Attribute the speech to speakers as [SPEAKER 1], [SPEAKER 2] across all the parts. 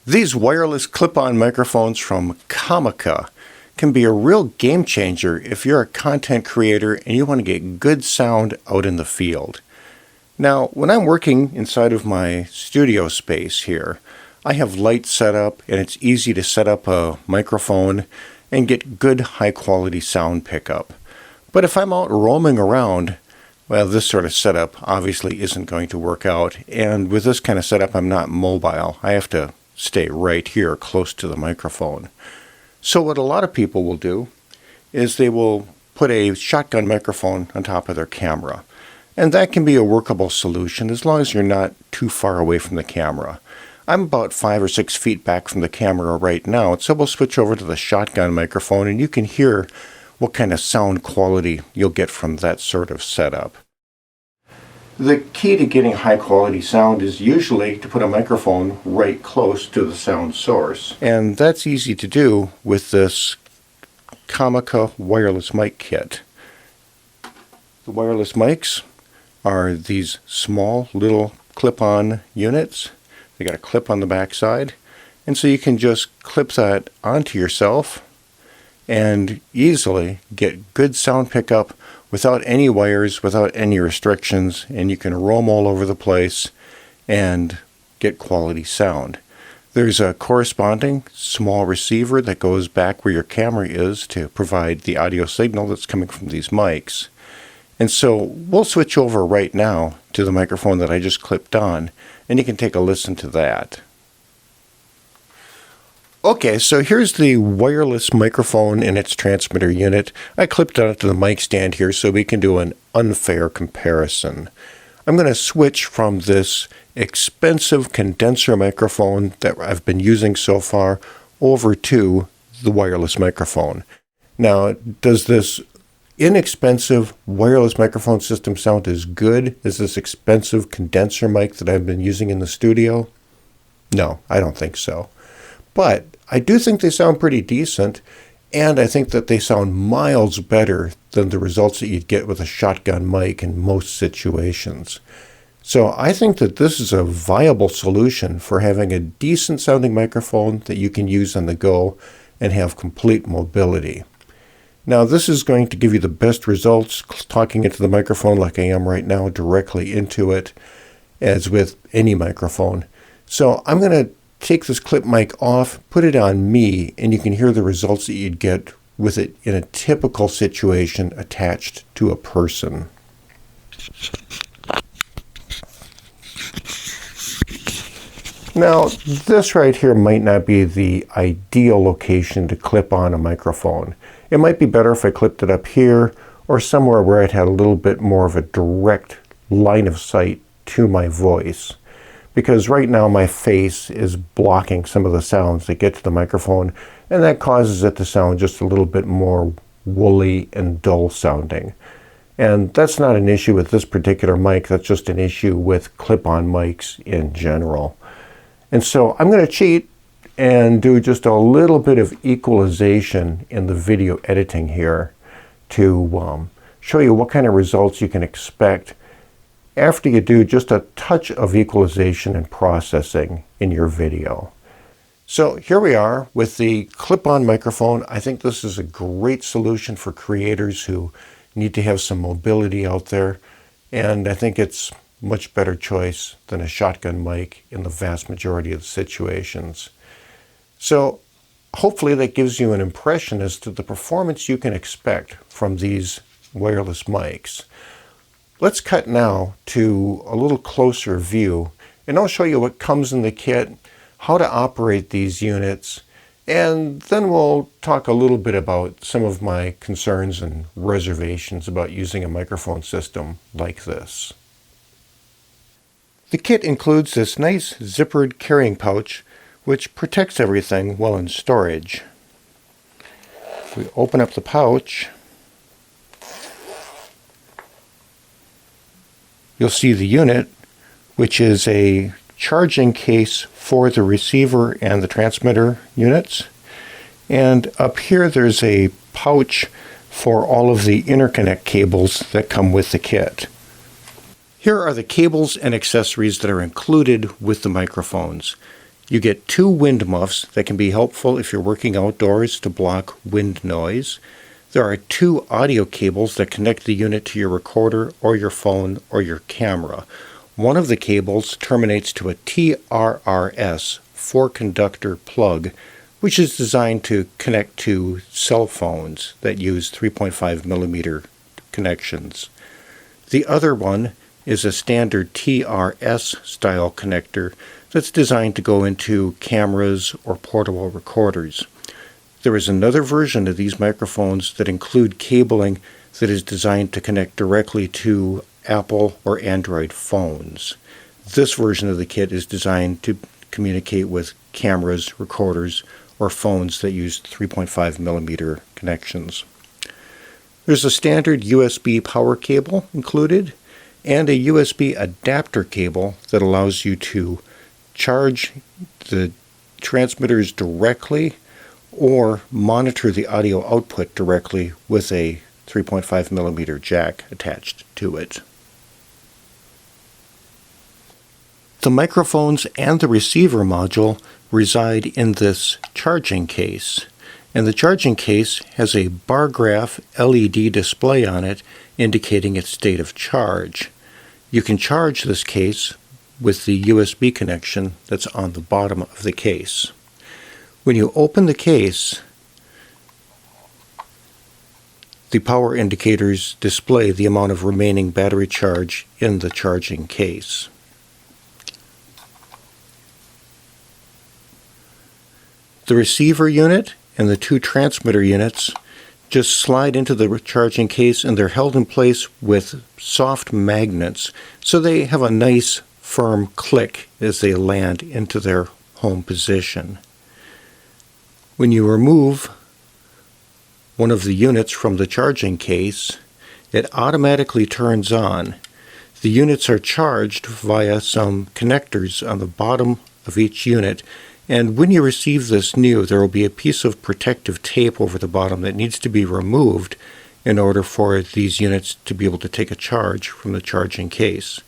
[SPEAKER 1] These wireless clip-on microphones from Comica can be a real game changer if you're a content creator and you want to get good sound out in the field. Now, when I'm working inside of my studio space here, I have lights set up and it's easy to set up a microphone and get good high-quality sound pickup. But if I'm out roaming around, well, this sort of setup obviously isn't going to work out. And with this kind of setup, I'm not mobile. I have to stay right here close to the microphone. So what a lot of people will do is they will put a shotgun microphone on top of their camera. And that can be a workable solution as long as you're not too far away from the camera. I'm about 5 or 6 feet back from the camera right now, so we'll switch over to the shotgun microphone and you can hear what kind of sound quality you'll get from that sort of setup. The key to getting high quality sound is usually to put a microphone right close to the sound source. And that's easy to do with this Comica wireless mic kit. The wireless mics are these small little clip-on units. They got a clip on the back side, and so you can just clip that onto yourself and easily get good sound pickup without any wires, without any restrictions, and you can roam all over the place and get quality sound. There's a corresponding small receiver that goes back where your camera is to provide the audio signal that's coming from these mics. And so we'll switch over right now to the microphone that I just clipped on, and you can take a listen to that. Okay, so here's the wireless microphone and its transmitter unit. I clipped it onto the mic stand here so we can do an unfair comparison. I'm going to switch from this expensive condenser microphone that I've been using so far over to the wireless microphone. Now, does this inexpensive wireless microphone system sound as good as this expensive condenser mic that I've been using in the studio? No, I don't think so. But I do think they sound pretty decent, and I think that they sound miles better than the results that you'd get with a shotgun mic in most situations. So I think that this is a viable solution for having a decent sounding microphone that you can use on the go and have complete mobility. Now, this is going to give you the best results talking into the microphone like I am right now, directly into it, as with any microphone. So I'm going to take this clip mic off, put it on me, and you can hear the results that you'd get with it in a typical situation attached to a person. Now, this right here might not be the ideal location to clip on a microphone. It might be better if I clipped it up here or somewhere where it had a little bit more of a direct line of sight to my voice. Because right now my face is blocking some of the sounds that get to the microphone, and that causes it to sound just a little bit more woolly and dull sounding. And that's not an issue with this particular mic, that's just an issue with clip-on mics in general. And so I'm going to cheat and do just a little bit of equalization in the video editing here to show you what kind of results you can expect after you do just a touch of equalization and processing in your video. So here we are with the clip-on microphone. I think this is a great solution for creators who need to have some mobility out there, and I think it's a much better choice than a shotgun mic in the vast majority of the situations. So hopefully that gives you an impression as to the performance you can expect from these wireless mics. Let's cut now to a little closer view, and I'll show you what comes in the kit, how to operate these units, and then we'll talk a little bit about some of my concerns and reservations about using a microphone system like this. The kit includes this nice zippered carrying pouch which protects everything while in storage. If we open up the pouch, you'll see the unit, which is a charging case for the receiver and the transmitter units. And up here there's a pouch for all of the interconnect cables that come with the kit. Here are the cables and accessories that are included with the microphones. You get 2 wind muffs that can be helpful if you're working outdoors to block wind noise. There are 2 audio cables that connect the unit to your recorder or your phone or your camera. One of the cables terminates to a TRRS 4-conductor plug, which is designed to connect to cell phones that use 3.5 millimeter connections. The other one is a standard TRS style connector that's designed to go into cameras or portable recorders. There is another version of these microphones that include cabling that is designed to connect directly to Apple or Android phones. This version of the kit is designed to communicate with cameras, recorders, or phones that use 3.5 millimeter connections. There's a standard USB power cable included and a USB adapter cable that allows you to charge the transmitters directly or monitor the audio output directly with a 3.5 millimeter jack attached to it. The microphones and the receiver module reside in this charging case, and the charging case has a bar graph LED display on it indicating its state of charge. You can charge this case with the USB connection that's on the bottom of the case. When you open the case, the power indicators display the amount of remaining battery charge in the charging case. The receiver unit and the 2 transmitter units just slide into the charging case, and they're held in place with soft magnets, so they have a nice firm click as they land into their home position. When you remove one of the units from the charging case, it automatically turns on. The units are charged via some connectors on the bottom of each unit, and when you receive this new, there will be a piece of protective tape over the bottom that needs to be removed in order for these units to be able to take a charge from the charging case.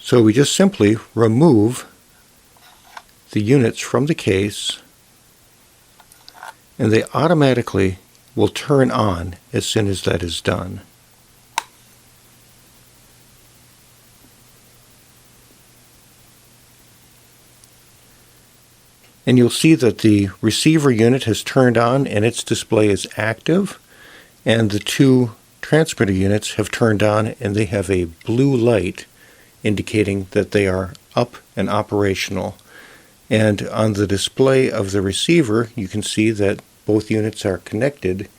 [SPEAKER 1] So we just simply remove the units from the case, and they automatically will turn on as soon as that is done. And you'll see that the receiver unit has turned on and its display is active, and the 2 transmitter units have turned on and they have a blue light indicating that they are up and operational. And on the display of the receiver, you can see that both units are connected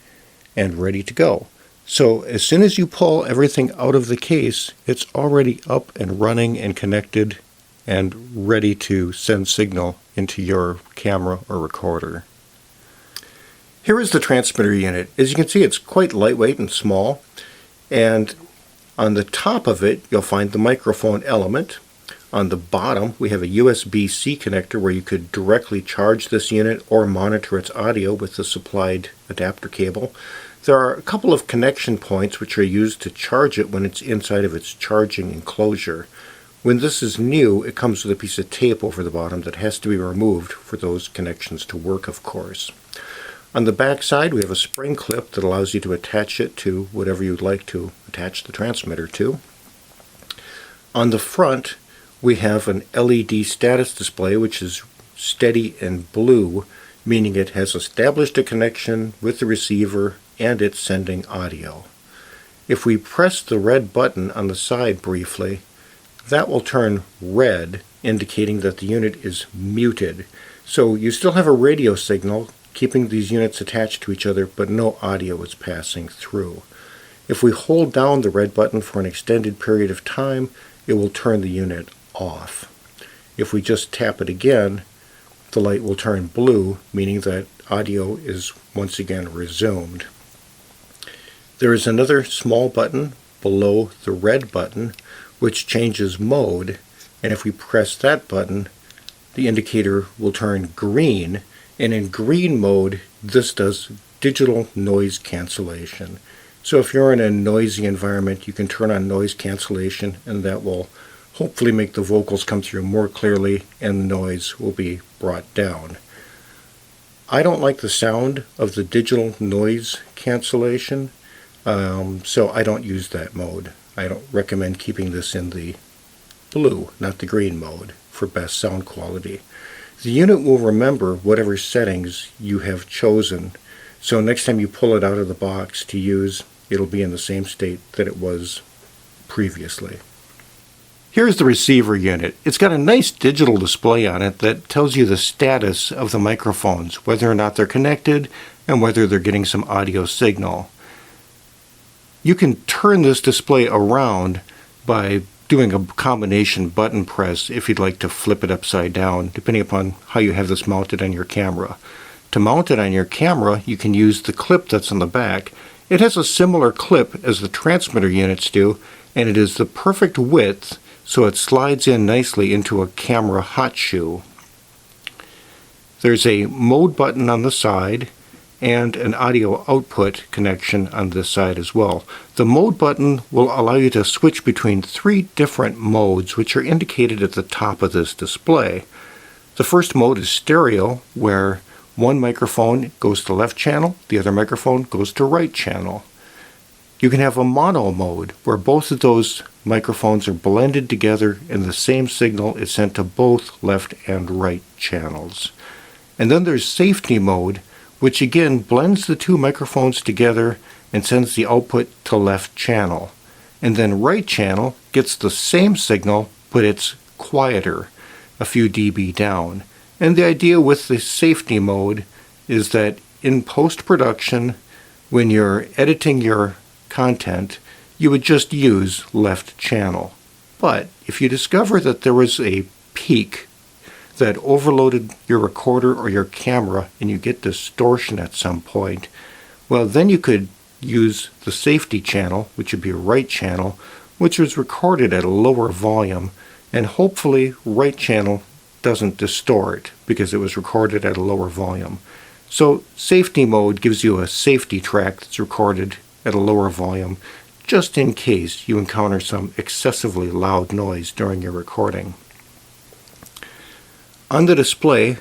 [SPEAKER 1] and ready to go. So as soon as you pull everything out of the case, it's already up and running and connected and ready to send signal into your camera or recorder. Here is the transmitter unit. As you can see, it's quite lightweight and small, and on the top of it you'll find the microphone element. On the bottom we have a USB-C connector where you could directly charge this unit or monitor its audio with the supplied adapter cable. There are a couple of connection points which are used to charge it when it's inside of its charging enclosure. When this is new, it comes with a piece of tape over the bottom that has to be removed for those connections to work, of course. On the back side, we have a spring clip that allows you to attach it to whatever you'd like to attach the transmitter to. On the front, we have an LED status display, which is steady and blue, meaning it has established a connection with the receiver and it's sending audio. If we press the red button on the side briefly, that will turn red, indicating that the unit is muted. So you still have a radio signal keeping these units attached to each other, but no audio is passing through. If we hold down the red button for an extended period of time, it will turn the unit off. If we just tap it again, the light will turn blue, meaning that audio is once again resumed. There is another small button below the red button which changes mode, and if we press that button, the indicator will turn green, and in green mode this does digital noise cancellation. So if you're in a noisy environment, you can turn on noise cancellation and that will hopefully make the vocals come through more clearly and the noise will be brought down. I don't like the sound of the digital noise cancellation, so I don't use that mode. I don't recommend keeping this in the blue, not the green mode, for best sound quality. The unit will remember whatever settings you have chosen, so next time you pull it out of the box to use, it'll be in the same state that it was previously. Here's the receiver unit. It's got a nice digital display on it that tells you the status of the microphones, whether or not they're connected and whether they're getting some audio signal. You can turn this display around by doing a combination button press if you'd like to flip it upside down, depending upon how you have this mounted on your camera. To mount it on your camera, you can use the clip that's on the back. It has a similar clip as the transmitter units do, and it is the perfect width, so it slides in nicely into a camera hot shoe. There's a mode button on the side and an audio output connection on this side as well. The mode button will allow you to switch between 3 different modes, which are indicated at the top of this display. The first mode is stereo, where one microphone goes to left channel, the other microphone goes to right channel. You can have a mono mode, where both of those microphones are blended together and the same signal is sent to both left and right channels. And then there's safety mode, which again blends the 2 microphones together and sends the output to left channel. And then right channel gets the same signal, but it's quieter, a few dB down. And the idea with the safety mode is that in post-production, when you're editing your content, you would just use left channel. But if you discover that there was a peak that overloaded your recorder or your camera and you get distortion at some point, well, then you could use the safety channel, which would be right channel, which was recorded at a lower volume, and hopefully right channel doesn't distort because it was recorded at a lower volume. So safety mode gives you a safety track that's recorded at a lower volume, just in case you encounter some excessively loud noise during your recording. On the display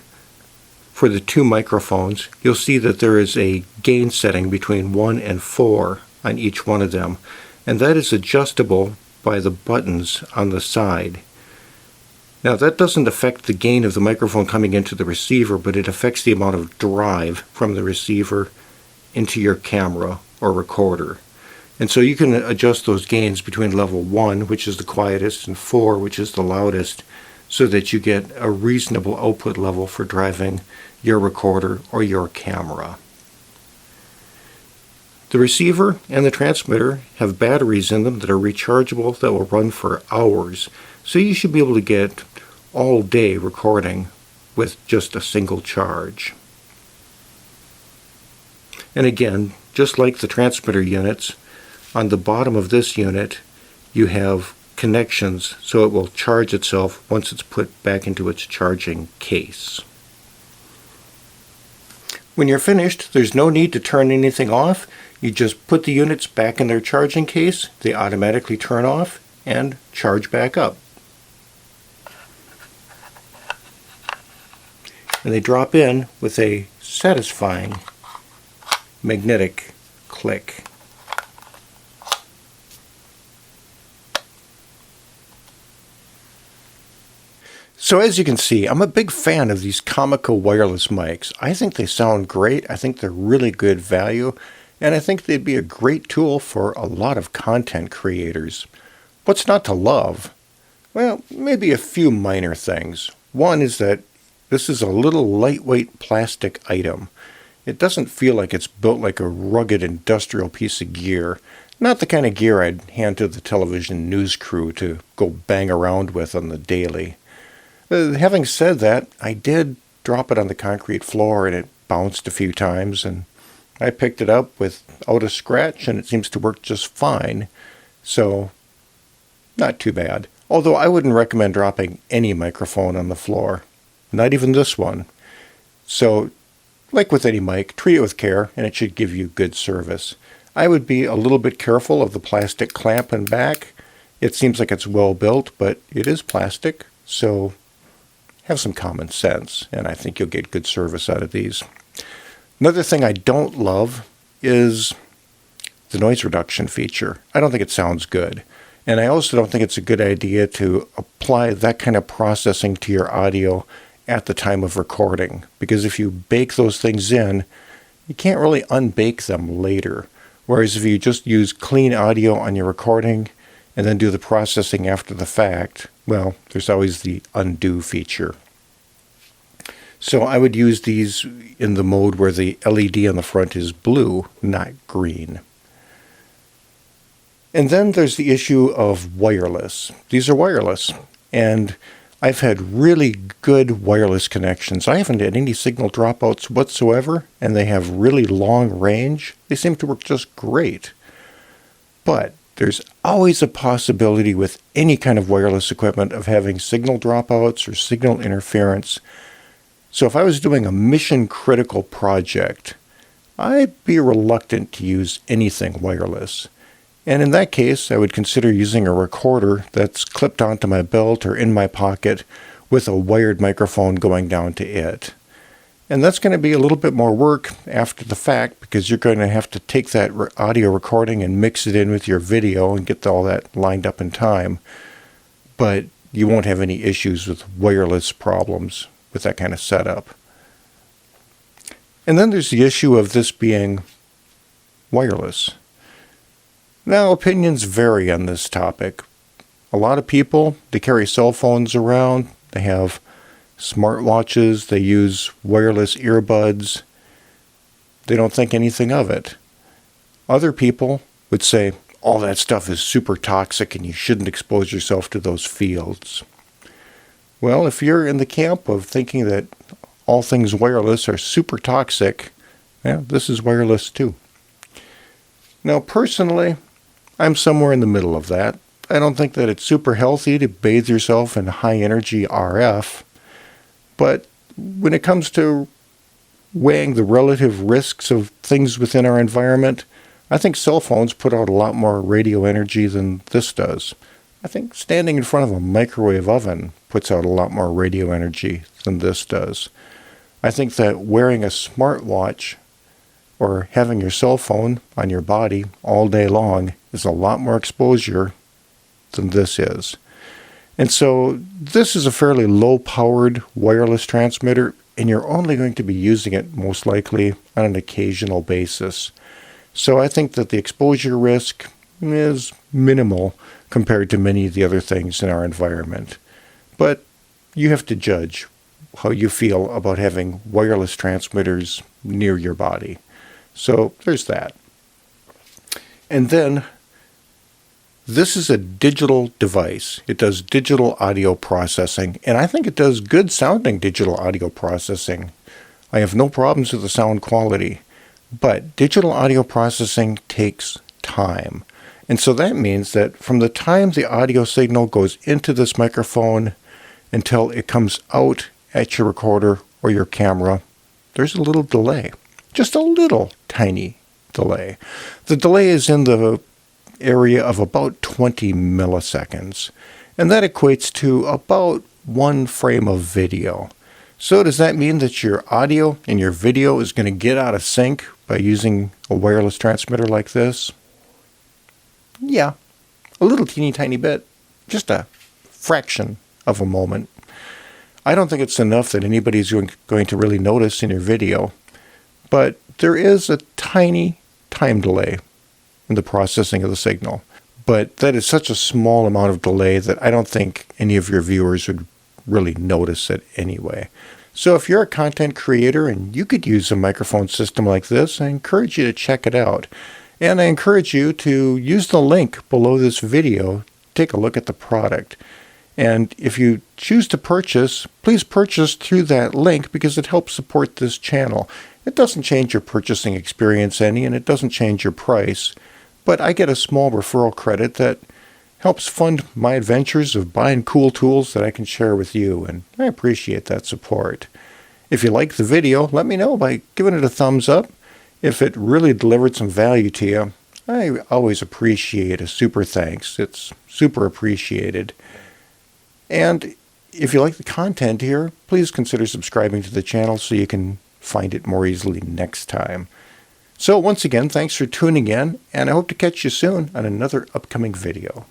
[SPEAKER 1] for the 2 microphones, you'll see that there is a gain setting between 1 and 4 on each one of them, and that is adjustable by the buttons on the side. Now, that doesn't affect the gain of the microphone coming into the receiver, but it affects the amount of drive from the receiver into your camera or recorder. And so you can adjust those gains between level 1, which is the quietest, and 4, which is the loudest, so that you get a reasonable output level for driving your recorder or your camera. The receiver and the transmitter have batteries in them that are rechargeable that will run for hours, so you should be able to get all day recording with just a single charge. And again, just like the transmitter units, on the bottom of this unit you have connections so it will charge itself once it's put back into its charging case. When you're finished, there's no need to turn anything off. You just put the units back in their charging case, they automatically turn off and charge back up. And they drop in with a satisfying magnetic click. So as you can see, I'm a big fan of these Comica wireless mics. I think they sound great, I think they're really good value, and I think they'd be a great tool for a lot of content creators. What's not to love? Well, maybe a few minor things. One is that this is a little lightweight plastic item. It doesn't feel like it's built like a rugged industrial piece of gear. Not the kind of gear I'd hand to the television news crew to go bang around with on the daily. Having said that, I did drop it on the concrete floor and it bounced a few times, and I picked it up without a scratch and it seems to work just fine. So, not too bad. Although I wouldn't recommend dropping any microphone on the floor. Not even this one. So, like with any mic, treat it with care and it should give you good service. I would be a little bit careful of the plastic clamp and back, It seems like it's well built, but it is plastic, so have some common sense, and I think you'll get good service out of these. Another thing I don't love is the noise reduction feature. I don't think it sounds good. And I also don't think it's a good idea to apply that kind of processing to your audio at the time of recording, because if you bake those things in, you can't really unbake them later. Whereas if you just use clean audio on your recording and then do the processing after the fact, well, there's always the undo feature. So I would use these in the mode where the LED on the front is blue, not green. And then there's the issue of wireless. These are wireless, and I've had really good wireless connections. I haven't had any signal dropouts whatsoever, and they have really long range. They seem to work just great. But there's always a possibility with any kind of wireless equipment of having signal dropouts or signal interference. So if I was doing a mission-critical project, I'd be reluctant to use anything wireless. And in that case, I would consider using a recorder that's clipped onto my belt or in my pocket with a wired microphone going down to it. And that's going to be a little bit more work after the fact, because you're going to have to take that audio recording and mix it in with your video and get all that lined up in time. But you won't have any issues with wireless problems with that kind of setup. And then there's the issue of this being wireless. Now, opinions vary on this topic. A lot of people, they carry cell phones around, they have smartwatches, they use wireless earbuds. They don't think anything of it. Other people would say, all that stuff is super toxic and you shouldn't expose yourself to those fields. Well, if you're in the camp of thinking that all things wireless are super toxic, yeah, this is wireless too. Now, personally, I'm somewhere in the middle of that. I don't think that it's super healthy to bathe yourself in high-energy RF, but when it comes to weighing the relative risks of things within our environment, I think cell phones put out a lot more radio energy than this does. I think standing in front of a microwave oven puts out a lot more radio energy than this does. I think that wearing a smartwatch or having your cell phone on your body all day long is a lot more exposure than this is. And so this is a fairly low-powered wireless transmitter, and you're only going to be using it most likely on an occasional basis. So I think that the exposure risk is minimal compared to many of the other things in our environment. But you have to judge how you feel about having wireless transmitters near your body. So there's that. And then this is a digital device. It does digital audio processing, and I think it does good sounding digital audio processing. I have no problems with the sound quality, but digital audio processing takes time. And so that means that from the time the audio signal goes into this microphone until it comes out at your recorder or your camera, there's a little delay. Just a little tiny delay. The delay is in the area of about 20 milliseconds, and that equates to about 1 frame of video. So does that mean that your audio and your video is going to get out of sync by using a wireless transmitter like this? Yeah, a little teeny tiny bit, just a fraction of a moment. I don't think it's enough that anybody's going to really notice in your video, but there is a tiny time delay in the processing of the signal. But that is such a small amount of delay that I don't think any of your viewers would really notice it anyway. So if you're a content creator and you could use a microphone system like this, I encourage you to check it out. And I encourage you to use the link below this video, take a look at the product. And if you choose to purchase, please purchase through that link because it helps support this channel. It doesn't change your purchasing experience any, and it doesn't change your price. But I get a small referral credit that helps fund my adventures of buying cool tools that I can share with you, and I appreciate that support. If you like the video, let me know by giving it a thumbs up. If it really delivered some value to you, I always appreciate a super thanks. It's super appreciated. And if you like the content here, please consider subscribing to the channel so you can find it more easily next time. So once again, thanks for tuning in, and I hope to catch you soon on another upcoming video.